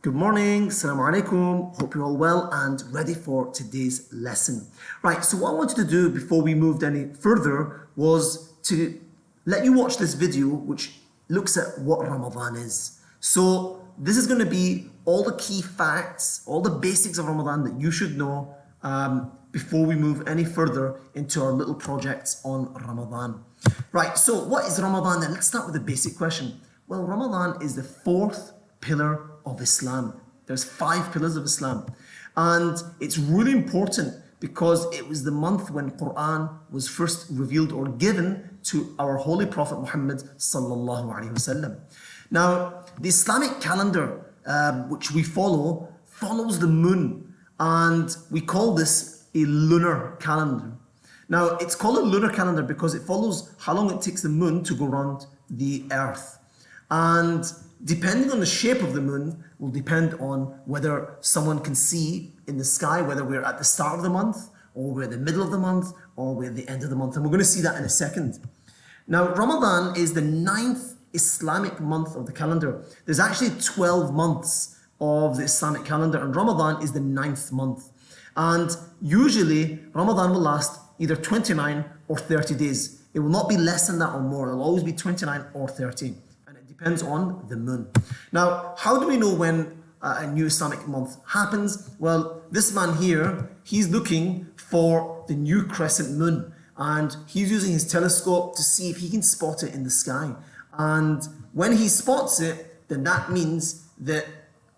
Good morning, Assalamu alaikum, hope you're all well and ready for today's lesson. Right, so what I wanted to do before we moved any further was to let you watch this video which looks at what Ramadan is. So this is going to be all the key facts, all the basics of Ramadan that you should know before we move any further into our little projects on Ramadan. Right, so what is Ramadan then? Let's start with the basic question. Well, Ramadan is the fourth pillar of Islam. There's 5 pillars of Islam. And it's really important because it was the month when Quran was first revealed or given to our Holy Prophet Muhammad sallallahu alaihi wasallam. Now, the Islamic calendar, which we follows the moon. And we call this a lunar calendar. Now, it's called a lunar calendar because it follows how long it takes the moon to go around the earth. And depending on the shape of the moon will depend on whether someone can see in the sky, whether we're at the start of the month, or we're at the middle of the month, or we're at the end of the month. And we're going to see that in a second. Now, Ramadan is the 9th Islamic month of the calendar. There's actually 12 months of the Islamic calendar, and Ramadan is the 9th month. And usually, Ramadan will last either 29 or 30 days. It will not be less than that or more. It will always be 29 or 30. Depends on the moon. Now, how do we know when a new Islamic month happens? Well, this man here, he's looking for the new crescent moon and he's using his telescope to see if he can spot it in the sky. And when he spots it, then that means that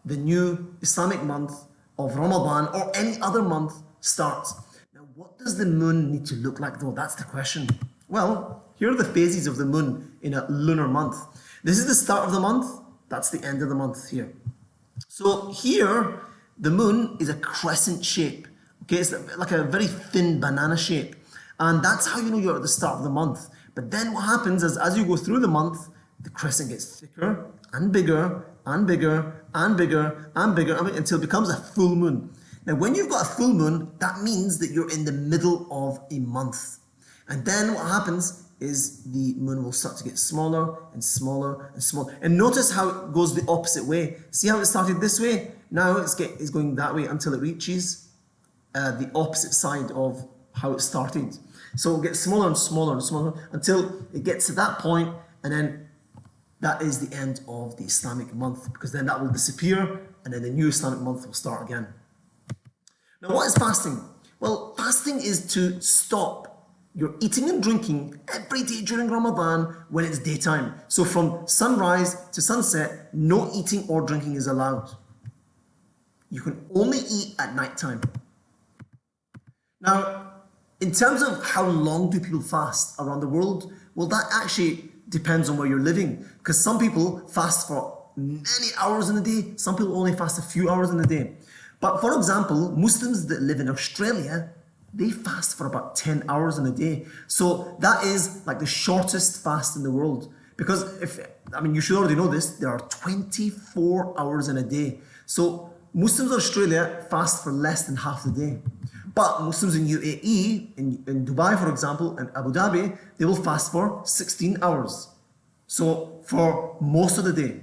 the new Islamic month of Ramadan or any other month starts. Now, what does the moon need to look like though? That's the question. Well, here are the phases of the moon in a lunar month. This is the start of the month, that's the end of the month here. So here, the moon is a crescent shape. Okay, it's like a very thin banana shape. And that's how you know you're at the start of the month. But then what happens is as you go through the month, the crescent gets thicker and bigger and bigger and bigger and bigger until it becomes a full moon. Now when you've got a full moon, that means that you're in the middle of a month. And then what happens is the moon will start to get smaller and smaller and smaller. And notice how it goes the opposite way. See how it started this way? Now it's going that way until it reaches the opposite side of how it started. So it'll get smaller and smaller and smaller until it gets to that point, and then that is the end of the Islamic month, because then that will disappear and then the new Islamic month will start again. Now what is fasting? Well, fasting is to stop your eating and drinking every day during Ramadan when it's daytime. So from sunrise to sunset, no eating or drinking is allowed. You can only eat at nighttime. Now, in terms of how long do people fast around the world, well, that actually depends on where you're living. Because some people fast for many hours in a day, some people only fast a few hours in a day. But for example, Muslims that live in Australia, they fast for about 10 hours in a day. So that is like the shortest fast in the world. Because you should already know this, there are 24 hours in a day. So Muslims in Australia fast for less than half the day. But Muslims in UAE, in Dubai for example, and Abu Dhabi, they will fast for 16 hours. So for most of the day.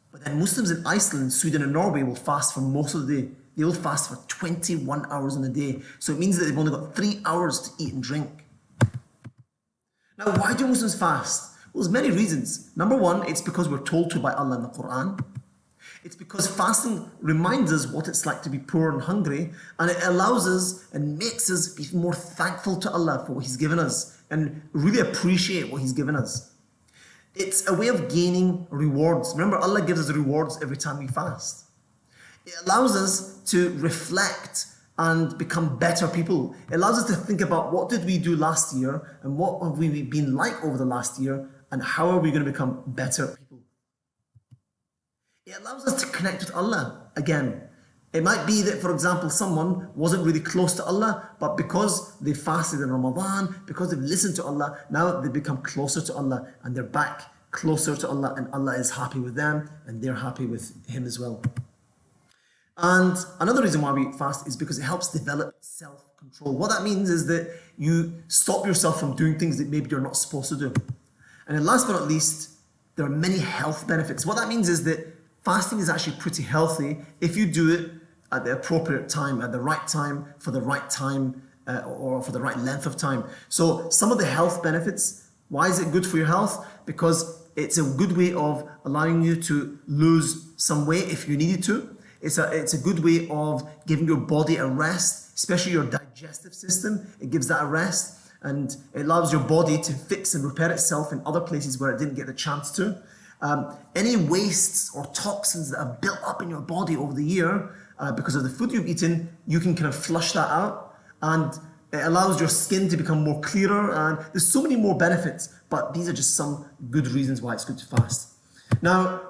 But then Muslims in Iceland, Sweden and Norway will fast for most of the day. They will fast for 21 hours in a day. So it means that they've only got 3 hours to eat and drink. Now, why do Muslims fast? Well, there's many reasons. Number one, it's because we're told to by Allah in the Quran. It's because fasting reminds us what it's like to be poor and hungry, and it allows us and makes us be more thankful to Allah for what He's given us and really appreciate what He's given us. It's a way of gaining rewards. Remember, Allah gives us rewards every time we fast. It allows us to reflect and become better people. It allows us to think about what did we do last year and what have we been like over the last year and how are we going to become better people. It allows us to connect with Allah again. It might be that, for example, someone wasn't really close to Allah, but because they fasted in Ramadan, because they've listened to Allah, now they become closer to Allah and they're back closer to Allah, and Allah is happy with them and they're happy with Him as well. And another reason why we fast is because it helps develop self-control. What that means is that you stop yourself from doing things that maybe you're not supposed to do. And then last but not least, there are many health benefits. What that means is that fasting is actually pretty healthy if you do it at the appropriate time, at the right time, for the right time, or for the right length of time. So some of the health benefits, why is it good for your health? Because it's a good way of allowing you to lose some weight if you needed to. It's a good way of giving your body a rest, especially your digestive system. It gives that a rest, and it allows your body to fix and repair itself in other places where it didn't get the chance to. Any wastes or toxins that have built up in your body over the year because of the food you've eaten, you can kind of flush that out, and it allows your skin to become more clearer, and there's so many more benefits, but these are just some good reasons why it's good to fast. Now,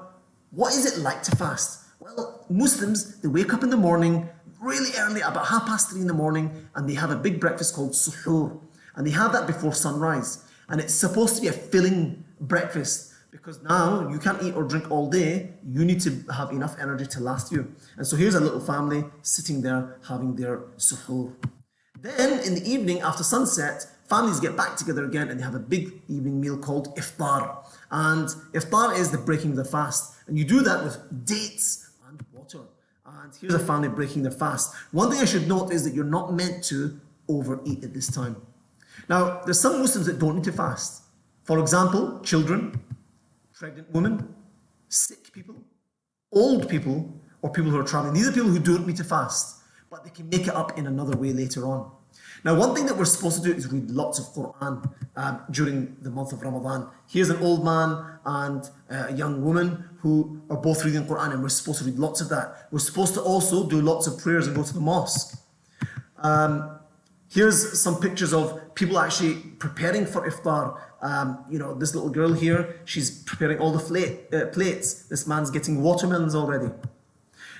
what is it like to fast? Well, Muslims, they wake up in the morning really early, about 3:30 in the morning, and they have a big breakfast called suhoor, and they have that before sunrise, and it's supposed to be a filling breakfast, because now you can't eat or drink all day, you need to have enough energy to last you. And so here's a little family sitting there having their suhoor. Then in the evening after sunset, families get back together again and they have a big evening meal called iftar. And iftar is the breaking of the fast. And you do that with dates and water. And here's a family breaking their fast. One thing I should note is that you're not meant to overeat at this time. Now, there's some Muslims that don't need to fast. For example, children, pregnant women, sick people, old people, or people who are traveling. These are people who don't need to fast, but they can make it up in another way later on. Now, one thing that we're supposed to do is read lots of Quran during the month of Ramadan. Here's an old man and a young woman who are both reading Quran, and we're supposed to read lots of that. We're supposed to also do lots of prayers and go to the mosque. Here's some pictures of people actually preparing for iftar. This little girl here, she's preparing all the plates. This man's getting watermelons already.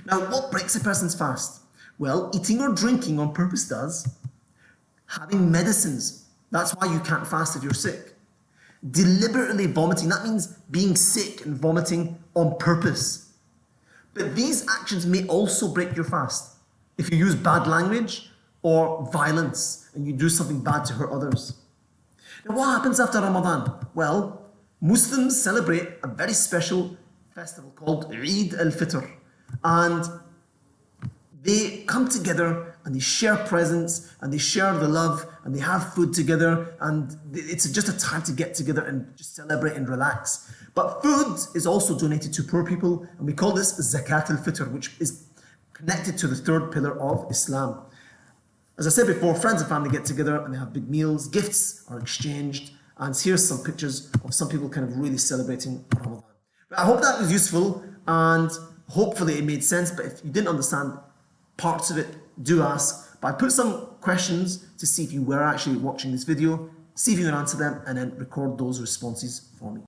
Now, what breaks a person's fast? Well, eating or drinking on purpose does. Having medicines, that's why you can't fast if you're sick. Deliberately vomiting, that means being sick and vomiting on purpose. But these actions may also break your fast. If you use bad language or violence and you do something bad to hurt others. Now, what happens after Ramadan? Well, Muslims celebrate a very special festival called Eid al-Fitr. And they come together and they share presents and they share the love and they have food together, and it's just a time to get together and just celebrate and relax. But food is also donated to poor people, and we call this Zakat al-Fitr, which is connected to the third pillar of Islam. As I said before, friends and family get together and they have big meals, gifts are exchanged, and here's some pictures of some people kind of really celebrating Ramadan. But I hope that was useful, and hopefully it made sense, but if you didn't understand parts of it, do ask. But I put some questions to see if you were actually watching this video, see if you can answer them, and then record those responses for me.